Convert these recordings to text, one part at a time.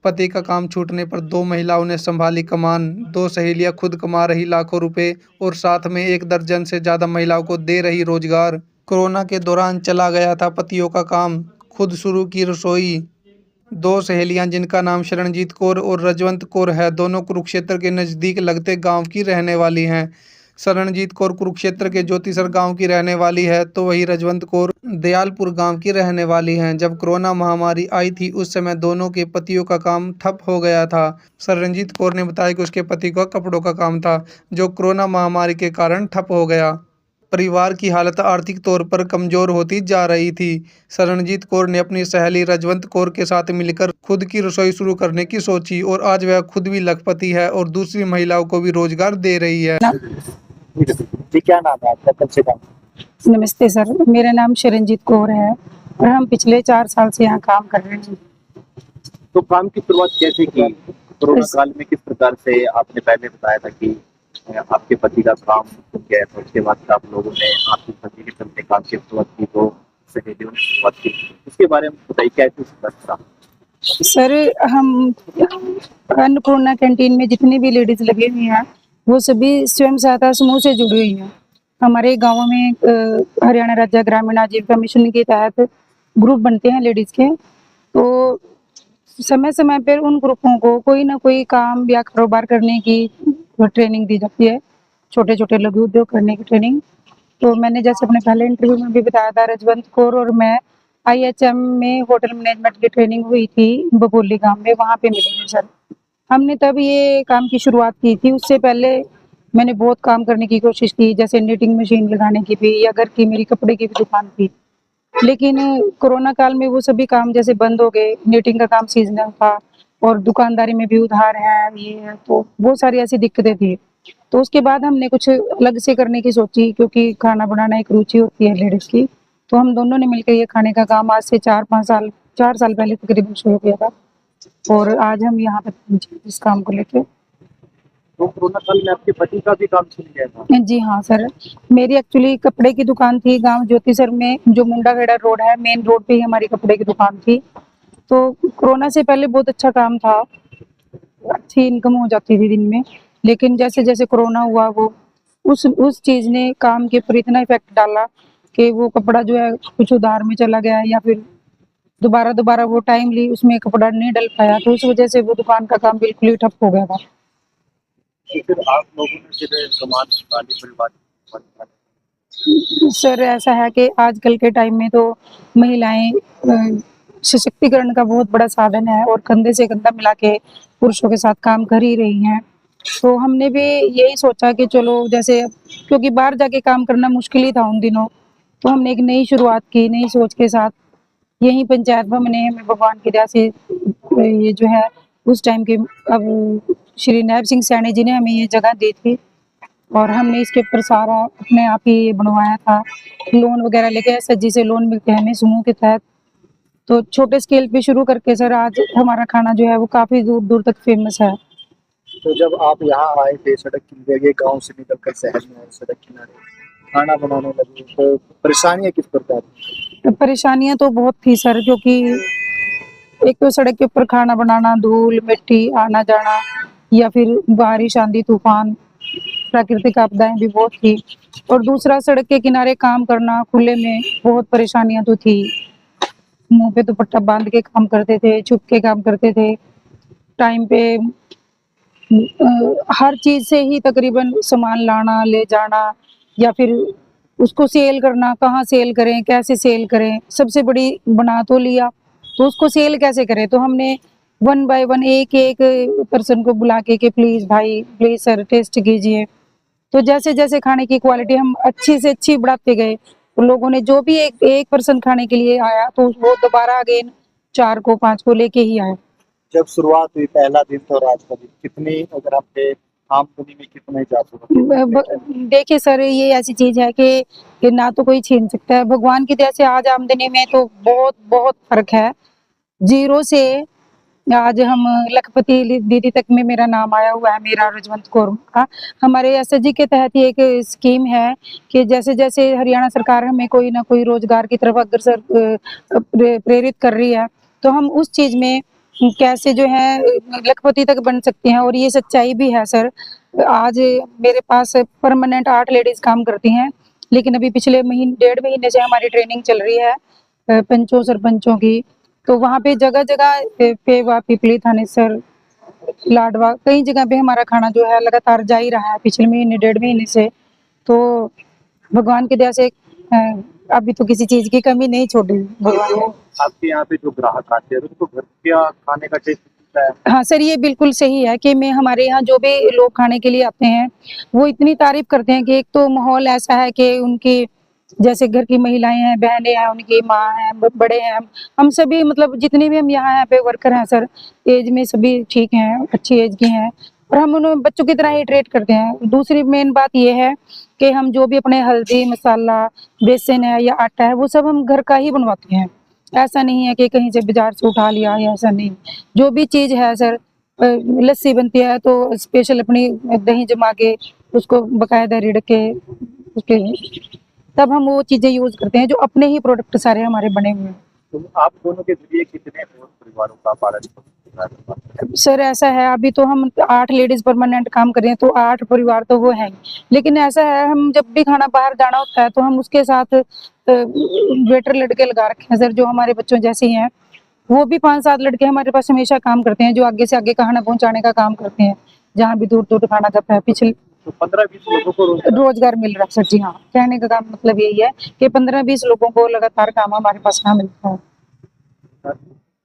पति का काम छूटने पर दो महिलाओं ने संभाली कमान। दो सहेलियां खुद कमा रही लाखों रुपए और साथ में 1 दर्जन से ज्यादा महिलाओं को दे रही रोजगार। कोरोना के दौरान चला गया था पतियों का काम, खुद शुरू की रसोई। दो सहेलियां जिनका नाम शरणजीत कौर और रजवंत कौर है, दोनों कुरुक्षेत्र के नजदीक लगते गांव की रहने वाली हैं। शरणजीत कौर कुरुक्षेत्र के ज्योतिसर गांव की रहने वाली है, तो वही रजवंत कौर दयालपुर गांव की रहने वाली हैं। जब कोरोना महामारी आई थी उस समय दोनों के पतियों का काम ठप हो गया था। शरणजीत कौर ने बताया कि उसके पति का कपड़ों का काम था, जो कोरोना महामारी के कारण ठप हो गया। परिवार की हालत आर्थिक तौर पर कमजोर होती जा रही थी। शरणजीत कौर ने अपनी सहेली रजवंत कौर के साथ मिलकर खुद की रसोई शुरू करने की सोची और आज वह खुद भी लखपति है और दूसरी महिलाओं को भी रोजगार दे रही है। जी, क्या नाम है आपका? कब से काम? नमस्ते सर, मेरा नाम शरणजीत कौर है और हम पिछले 4 साल से यहाँ काम कर रहे हैं। तो काम की शुरुआत कैसे की? कोरोना काल में किस प्रकार से? आपने पहले बताया था कि आपके पति का काम रुक गया था, उसके बाद आप लोगों ने आपके पति के चलते काम की शुरुआत की, तो सहेलियों ने शुरुआत की, उसके बारे में बताइए कैसे शुरुआत था? सर, हम अन्नपूर्णा कैंटीन में जितनी भी लेडीज लगी हुई हैं वो सभी स्वयं सहायता समूह से जुड़ी हुई हैं। हमारे गाँव में हरियाणा राज्य ग्रामीण आजीविका मिशन के तहत ग्रुप बनते हैं लेडीज के, तो समय समय पर उन ग्रुपों को कोई ना कोई काम या कारोबार करने की ट्रेनिंग दी जाती है, छोटे छोटे लघु उद्योग करने की ट्रेनिंग। तो मैंने जैसे अपने पहले इंटरव्यू में भी बताया था, रजवंत कौर और मैं IHM में होटल मैनेजमेंट की ट्रेनिंग हुई थी बगोली गांव में, वहाँ पे मिले थे सर। हमने तब ये काम की शुरुआत की थी। उससे पहले मैंने बहुत काम करने की कोशिश की, जैसे निटिंग मशीन लगाने की भी, या घर की मेरी कपड़े की भी दुकान थी। लेकिन कोरोना काल में वो सभी काम जैसे बंद हो गए। निटिंग का काम सीजनल था और दुकानदारी में भी उधार है, ये है, तो बहुत सारी ऐसी दिक्कतें थी। तो उसके बाद हमने कुछ अलग से करने की सोची, क्योंकि खाना बनाना एक रुचि होती है लेडीज की। तो हम दोनों ने मिलकर ये खाने का काम आज से 4 साल पहले तकरीबन शुरू किया था और आज हम यहाँ तक पहुंचे इस काम को लेके। तो कोरोना काल में आपके पति का भी काम छूट गया था? जी हाँ सर, मेरी एक्चुअली कपड़े की दुकान थी गांव ज्योतिसर में, जो मुंडाखेड़ा रोड है, मेन रोड पे ही हमारी कपड़े की दुकान थी। तो कोरोना से पहले बहुत अच्छा काम था, अच्छी इनकम हो जाती थी दिन में। लेकिन जैसे जैसे कोरोना हुआ, वो उस चीज ने काम के ऊपर इतना इफेक्ट डाला कि वो कपड़ा जो है कुछ उधार में चला गया, या फिर दोबारा दोबारा वो टाइमली उसमें कपड़ा नहीं डल पाया, तो उस वजह से वो दुकान का काम बिल्कुल ही ठप हो गया था। तो फिर आप लोगों ने फिर कमान संभाली, परिवार संभाला? सर, ऐसा है कि आजकल के टाइम में तो महिलाएं सशक्तिकरण का बहुत बड़ा साधन है और कंधे से कंधा मिला के पुरुषों के साथ काम कर ही रही हैं। तो हमने भी यही सोचा कि चलो, जैसे क्योंकि बाहर जाके काम करना मुश्किल ही था उन दिनों, तो हमने एक नई शुरुआत की, नई सोच के साथ। यही पंचायत भवन ने हमें भगवान की दया से ये जो है उस टाइम के अब श्री नायब सिंह सैनी जी ने हमें ये जगह दी थी और हमने इसके ऊपर सारा अपने आप ही बनवाया था। लोन वगैरह लेके SHG से लोन मिलते हैं हमें समूह के तहत। तो छोटे स्केल पे शुरू करके सर आज हमारा खाना जो है वो काफी दूर दूर तक फेमस है। तो जब आप यहाँ आए थे, सड़क किनारे, गांव से निकलकर शहर में आए, सड़क किनारे खाना बनाने लगे, तो परेशानियां किस प्रकार थी? तो परेशानियां तो बहुत थी सर, क्योंकि एक तो सड़क के ऊपर खाना बनाना, धूल मिट्टी आना जाना, या फिर बारिश आंधी तूफान, प्राकृतिक आपदाएं भी बहुत थी। और दूसरा, सड़क के किनारे काम करना खुले में, बहुत परेशानियां तो थी। मुंह पे दुपट्टा बांध के काम करते थे, छुप के काम करते थे, टाइम पे हर चीज से ही तकरीबन सामान लाना ले जाना, या फिर उसको सेल करना, कहाँ सेल करें, कैसे सेल करें। सबसे बड़ी बना तो लिया, तो उसको सेल कैसे करें। तो हमने 1 बाय 1 एक एक पर्सन को बुला के प्लीज भाई, प्लीज सर टेस्ट कीजिए। तो जैसे जैसे खाने की क्वालिटी हम अच्छी से अच्छी बढ़ाते गए, तो लोगों ने जो भी एक पर्सन खाने के लिए आया तो वो दोबारा अगेन 4 को 5 को लेके ही आया। जब शुरुआत हुई, पहला दिन तो आज का दिन, कितनी, अगर आपके आमदनी में कितने जाते? देखिए सर, ये ऐसी चीज है कि ना तो कोई छीन सकता है। भगवान की दया से आज आमदनी में तो बहुत बहुत फर्क है। 0 से आज हम लखपति दीदी तक में मेरा नाम आया हुआ है, मेरा रजवंत कौर का। हमारे SHG के तहत ये एक स्कीम है कि जैसे जैसे हरियाणा सरकार हमें कोई ना कोई रोजगार की तरफ अग्रसर प्रेरित कर रही है, तो हम उस चीज में कैसे जो है लखपति तक बन सकती हैं, और ये सच्चाई भी है सर। आज मेरे पास परमानेंट 8 लेडीज काम करती हैं, लेकिन अभी पिछले महीने 1.5 महीने से हमारी ट्रेनिंग चल रही है पंचों सरपंचों की। तो वहाँ पे जगह-जगह पेवा, पिपली, थानेसर, लाडवा कई जगह पे हमारा खाना जो है लगातार जा ही रहा है पिछले महीने 1.5 महीने से। तो भगवान की दया से अभी तो किसी चीज़ की कमी नहीं छोड़ी भगवान ने। आपके यहाँ पे जो ग्राहक आते हैं उनको घर का खाने का टेस्ट मिलता है? हाँ सर, ये बिल्कुल सही है कि मैं हमारे यहाँ जो भी लोग खाने के लिए आते हैं, वो इतनी तारीफ़ करते हैं कि एक तो माहौल ऐसा है कि उनकी जैसे घर की महिलाएँ हैं, बहनें हैं, उनकी माँ हैं, बड़े हैं, हम सभी मतलब जितने भी हम यहाँ पे वर्कर हैं सर, एज में सभी ठीक हैं, अच्छी एज के हैं, और हम उन्हें बच्चों की तरह ही ट्रीट करते हैं। दूसरी मेन बात ये है कि हम जो भी अपने हल्दी, मसाला, बेसन है या आटा है, वो सब हम घर का ही बनवाते हैं। ऐसा नहीं है कि कहीं से बाज़ार से उठा लिया या ऐसा नहीं। जो भी चीज़ है सर, लस्सी बनती है तो स्पेशल अपनी दही जमा के उसको बाकायदा रिड़ के उसके तब हम वो चीज़ें यूज़ करते हैं, जो अपने ही प्रोडक्ट सारे हमारे बने हुए हैं। तो आप दोनों के जरिए कितने और परिवारों का पालन होता है? सर ऐसा है, अभी तो हम 8 लेडीज़ परमानेंट काम कर रहे हैं, तो 8 परिवार तो वो हैं ही। लेकिन ऐसा है, हम जब भी खाना बाहर जाना होता है तो हम उसके साथ वेटर लड़के लगा रखे हैं सर, जो हमारे बच्चों जैसे ही हैं। वो भी 5-7 लड़के हमारे पास हमेशा काम करते हैं, जो आगे से आगे खाना पहुँचाने का काम करते हैं, जहाँ भी दूर-दूर खाना जाता है। पिछले तो 15-20 लोगों को रोज़गार मिल रहा है सर जी, हाँ। कहने का काम मतलब यही है कि 15-20 लोगों को लगातार काम हमारे पास यहाँ मिलता है।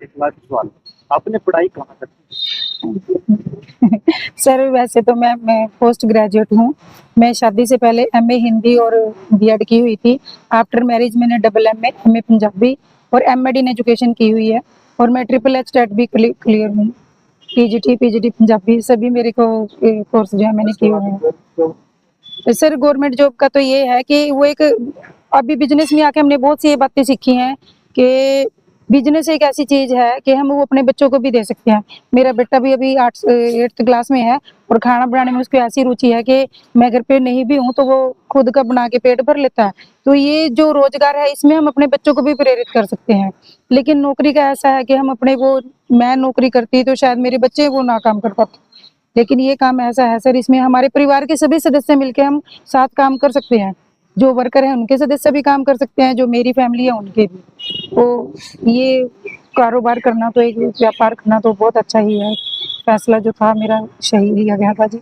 एक लाख सवाल, आपने पढ़ाई कहाँ तक की? सर वैसे तो मैं पोस्ट ग्रेजुएट हूँ। मैं शादी से पहले एमए हिंदी और बीएड की हुई थी। आफ्टर मैरिज मैंने डबल एमए, एमए पंजाबी और एमएड इन एजुकेशन की हुई है, और मैं ट्रिपल एच टेट भी क्लियर हूँ। पीजीटी पंजाबी सभी मेरे को कोर्स जो है मैंने किए हुए हैं। तो सर गवर्नमेंट जॉब का तो ये है कि वो एक अभी बिजनेस में आके हमने बहुत सी ये बातें सीखी हैं कि बिजनेस एक ऐसी चीज है कि हम वो अपने बच्चों को भी दे सकते हैं। मेरा बेटा भी अभी 8th क्लास में है, और खाना बनाने में उसकी ऐसी रुचि है कि मैं घर पे नहीं भी हूँ तो वो खुद का बना के पेट भर लेता है। तो ये जो रोजगार है, इसमें हम अपने बच्चों को भी प्रेरित कर सकते हैं। लेकिन नौकरी का ऐसा है कि हम अपने वो मैं नौकरी करती तो शायद मेरे बच्चे वो ना काम कर पाते। लेकिन ये काम ऐसा है सर, इसमें हमारे परिवार के सभी सदस्य मिलके हम साथ काम कर सकते हैं। जो वर्कर हैं उनके सदस्य भी काम कर सकते हैं, जो मेरी फैमिली है उनके भी। तो ये कारोबार करना तो एक व्यापार करना तो बहुत अच्छा ही है। फैसला जो था मेरा सही लिया गया था जी।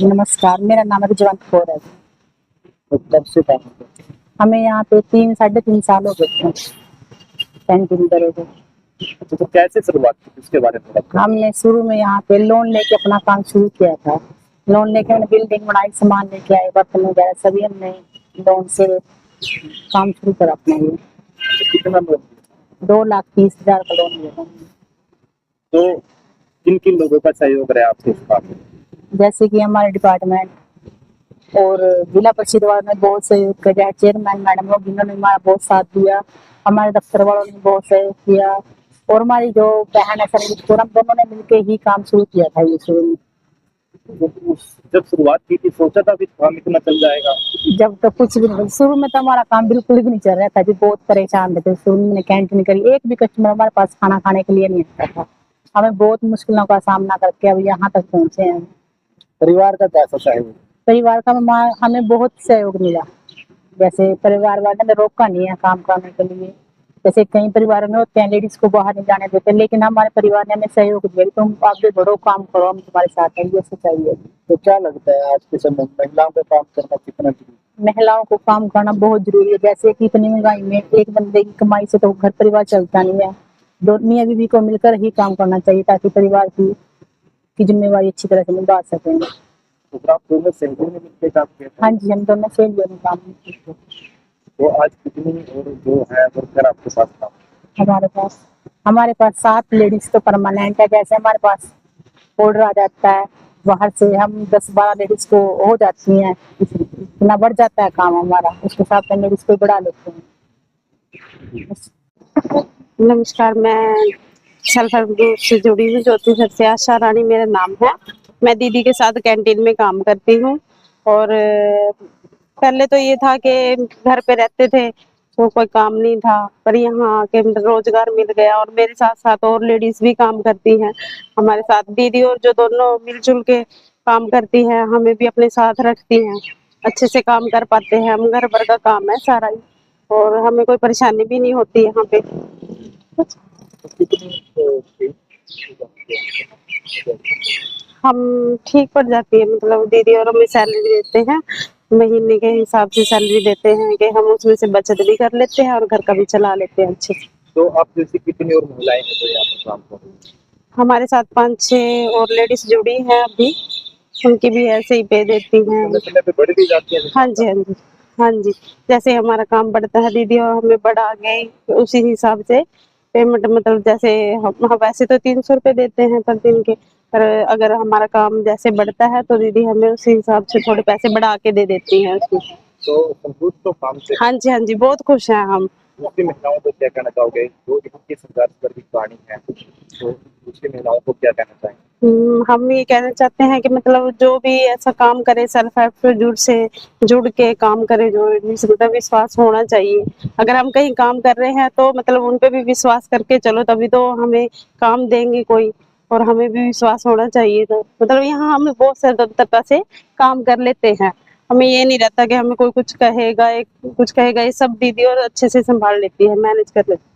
नमस्कार, मेरा नाम रिजवान कौर है। तो कब से काम करते हैं? हमें यहाँ पे 3-3.5 साल हो गए थे कैंटीन करे थे। तो कैसे शुरुआत की उसके बारे में बताओ। हमने शुरू में यहाँ पे लोन लेके अपना काम शुरू किया था। लोन लेके हमने बिल्डिंग बनाई, सामान लेके आए, बर्तन वगैरह सभी हमने लोन से काम शुरू करा अपना। ये कितना लोन दिया? 2,30,000 का लोन लिया था। तो किन किन लोगों का सहयोग रहा आपके इस काम में? जैसे कि हमारे डिपार्टमेंट और जिला परिषद वालों ने बहुत सहयोग किया, चेयरमैन मैडम लोग इन्होंने हमारा बहुत साथ दिया, हमारे दफ्तर वालों ने बहुत सहयोग किया, और हमारी जो बहन है सर, हम दोनों ने मिलकर ही काम शुरू किया था ये शुरू में। जब शुरुआत की थी सोचा था कि काम इतना चल जाएगा? जब तो कुछ भी नहीं, शुरू में तो हमारा काम बिल्कुल भी नहीं चल रहा था जी, बहुत परेशान थे। शुरू में कैंटीन करी, एक भी कस्टमर हमारे पास खाना खाने के लिए नहीं आता था। हमें बहुत मुश्किलों का सामना करके अब यहाँ तक पहुँचे हैं। परिवार का कैसा सहयोग? परिवार का हमें बहुत सहयोग मिला। जैसे परिवार वाले ने रोका नहीं है काम करने के लिए। जैसे कई परिवारों में होते हैं लेडीज को बाहर नहीं जाने देते, लेकिन हमारे परिवार ने हमें सहयोग दिया, तुम आगे बढ़ो, काम करो, हम तुम्हारे साथ हैं, ये सच्चाई है। तो क्या लगता है आज के समय में महिलाओं का काम करना कितना जरूरी? महिलाओं को काम करना बहुत जरूरी है। जैसे कि इतनी महंगाई में एक बंदे की कमाई से तो घर परिवार चलता नहीं है। दोनों मियां बीवी को मिलकर ही काम करना चाहिए, ताकि परिवार की जिम्मेवारी अच्छी तरह से निभा सकें। तो आप दोनों सहयोग में मिलकर काम करते हैं? हाँ जी, हम दोनों से काम करते हैं। तो आज कितनी और जो है वर्कर आपके साथ काम? हमारे पास 7 लेडीज तो परमानेंट है। जैसे हमारे पास ऑर्डर आ जाता है बाहर से, हम 10-12 लेडीज को हो जाती हैं, इतना बढ़ जाता है काम हमारा, उसके साथ में लेडीज को बढ़ा लेते हैं। नमस्कार, मैं सेल्फ हेल्प ग्रुप से जुड़ी हुई ज्योति सबसे आशा रानी मेरा नाम है। मैं दीदी के साथ कैंटीन में काम करती हूँ, और पहले तो ये था कि घर पे रहते थे तो कोई काम नहीं था, पर यहाँ आके रोजगार मिल गया और मेरे साथ साथ और लेडीज भी काम करती हैं हमारे साथ। दीदी और जो दोनों मिलजुल के काम करती हैं, हमें भी अपने साथ रखती हैं, अच्छे से काम कर पाते हैं हम। घर भर का काम है सारा ही, और हमें कोई परेशानी भी नहीं होती यहाँ पे। तो कितनी हम ठीक पड़ जाती है, मतलब दीदी और हमें सैलरी देते हैं, महीने के हिसाब से सैलरी देते हैं कि हम उसमें से बचत भी कर लेते हैं और घर का भी चला लेते हैं अच्छे से। तो आप जैसे कितनी और महिलाएं हैं जो यहाँ पर काम कर रही हैं? हमारे साथ 5-6 और लेडीज जुड़ी हैं अभी, उनकी भी ऐसे ही पे देती हैं। समय समय पे बढ़ भी जाती है? हाँ जी, हाँ जी, हाँ जी। जैसे हमारा काम बढ़ता है दीदी और हमें बढ़ा गए, उसी हिसाब से पेमेंट, मतलब जैसे हम वैसे तो 300 रुपये देते हैं पर दिन के, पर अगर हमारा काम जैसे बढ़ता है तो दीदी हमें उसी हिसाब से थोड़े पैसे बढ़ा के दे देती हैं उसमें। तो संतुष्ट तो काम से? हाँ जी, हाँ जी, बहुत खुश हैं हम। दूसरी महिलाओं को क्या कहना चाहोगे जो इनकी संघर्ष पर भी कहानी है, तो दूसरी महिलाओं को क्या कहना चाहेंगे? हम ये कहना चाहते हैं कि मतलब जो भी ऐसा काम करे सेल्फ हेल्प ग्रुप से जुड़ के काम करे, जो मतलब विश्वास होना चाहिए। अगर हम कहीं काम कर रहे हैं तो मतलब उन पे भी विश्वास करके चलो, तभी तो हमें काम देंगे कोई, और हमें भी विश्वास होना चाहिए। तो मतलब यहाँ हम बहुत स्वतंत्रता से काम कर लेते हैं, हमें ये नहीं रहता कि हमें कोई कुछ कहेगा, ये सब दीदी और अच्छे से संभाल लेती है, मैनेज कर लेती है।